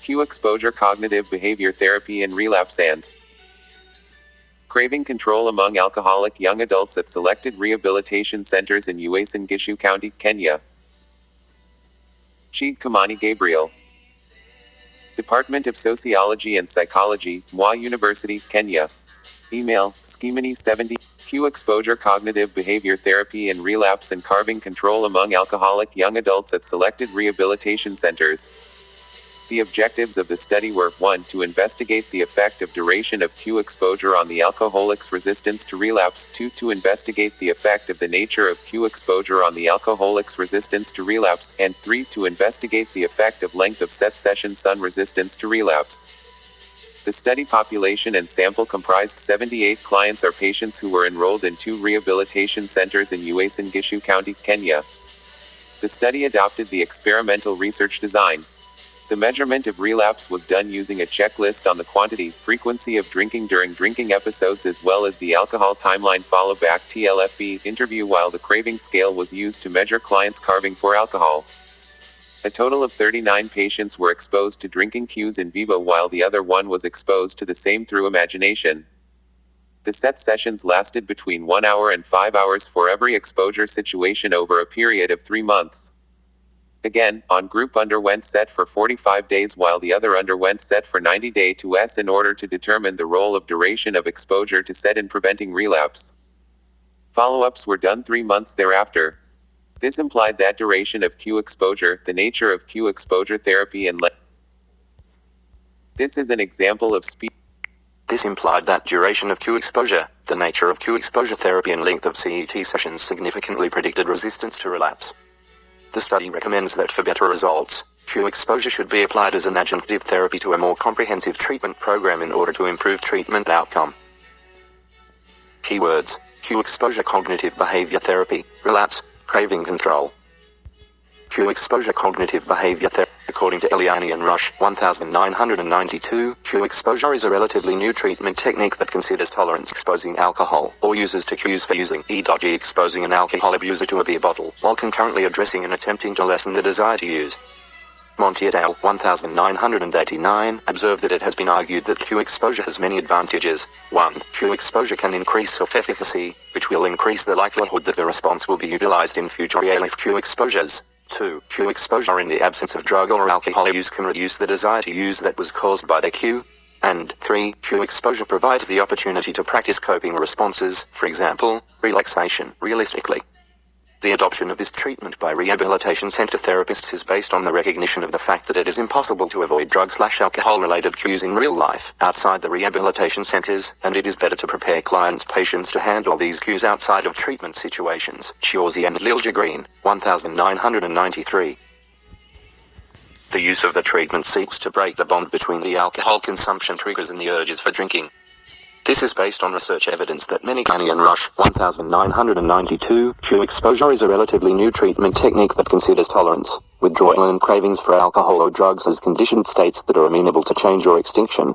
Q exposure cognitive behavior therapy and relapse and craving control among alcoholic young adults at selected rehabilitation centers in Uasin Gishu County, Kenya. Chege Kimani Gabriel. Department of Sociology and Psychology, Moi University, Kenya. Email, Kimani70. Q exposure cognitive behavior therapy and relapse and craving control among alcoholic young adults at selected rehabilitation centers. The objectives of the study were, 1. To investigate the effect of duration of Q exposure on the alcoholic's resistance to relapse, 2. To investigate the effect of the nature of Q exposure on the alcoholic's resistance to relapse, and 3. To investigate the effect of length of set sessions on resistance to relapse. The study population and sample comprised 78 clients or patients who were enrolled in 2 rehabilitation centers in Uasin Gishu County, Kenya. The study adopted the experimental research design. The measurement of relapse was done using a checklist on the quantity, frequency of drinking during drinking episodes as well as the alcohol timeline follow-back (TLFB) interview, while the craving scale was used to measure clients' craving for alcohol. A total of 39 patients were exposed to drinking cues in vivo while the other one was exposed to the same through imagination. The set sessions lasted between 1 hour and 5 hours for every exposure situation over a period of 3 months. Again, one group underwent set for 45 days while the other underwent set for 90 days in order to determine the role of duration of exposure to set in preventing relapse. Follow-ups were done 3 months thereafter. This implied that duration of Q exposure, the nature of Q exposure therapy and This is an example of This implied that duration of Q exposure, the nature of Q exposure therapy and length of CET sessions significantly predicted resistance to relapse. The study recommends that for better results, Q exposure should be applied as an adjunctive therapy to a more comprehensive treatment program in order to improve treatment outcome. Keywords: Q exposure cognitive behavior therapy, relapse, craving control. Q exposure cognitive behavior therapy. According to Eliani and Rush, 1992, Q exposure is a relatively new treatment technique that considers tolerance exposing alcohol, or uses to cues for using, e.g. exposing an alcohol abuser to a beer bottle, while concurrently addressing and attempting to lessen the desire to use. Monti et al. 1989 observed that it has been argued that Q exposure has many advantages. 1. Q exposure can increase self-efficacy, which will increase the likelihood that the response will be utilized in future Q exposures. 2. Q exposure in the absence of drug or alcohol use can reduce the desire to use that was caused by the Q. And 3. Q exposure provides the opportunity to practice coping responses, for example, relaxation, realistically. The adoption of this treatment by rehabilitation center therapists is based on the recognition of the fact that it is impossible to avoid drug/alcohol-related cues in real life outside the rehabilitation centers, and it is better to prepare clients' patients to handle these cues outside of treatment situations. Chege and Green, 1993. The use of the treatment seeks to break the bond between the alcohol consumption triggers and the urges for drinking. This is based on research evidence that many Kimani and Rush, 1992, Q exposure is a relatively new treatment technique that considers tolerance, withdrawal and cravings for alcohol or drugs as conditioned states that are amenable to change or extinction.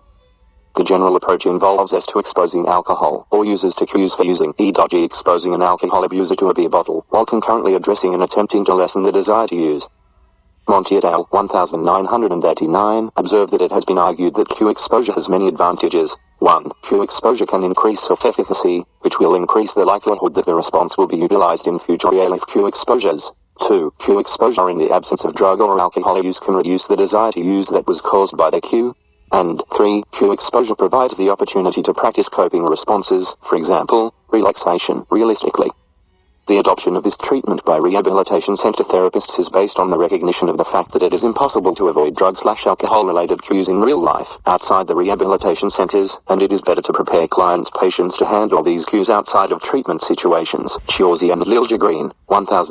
The general approach involves to exposing alcohol or users to cues for using, e.g. exposing an alcohol abuser to a beer bottle, while concurrently addressing and attempting to lessen the desire to use. Monti et al. 1989 observed that it has been argued that Q exposure has many advantages. 1. Q exposure can increase self-efficacy, which will increase the likelihood that the response will be utilized in future Q exposures. 2. Q exposure in the absence of drug or alcohol use can reduce the desire to use that was caused by the Q. And 3. Q exposure provides the opportunity to practice coping responses, for example, relaxation, realistically. The adoption of this treatment by rehabilitation center therapists is based on the recognition of the fact that it is impossible to avoid drug/alcohol-related cues in real life outside the rehabilitation centers, and it is better to prepare clients' patients to handle these cues outside of treatment situations. Chege and Green, 1000.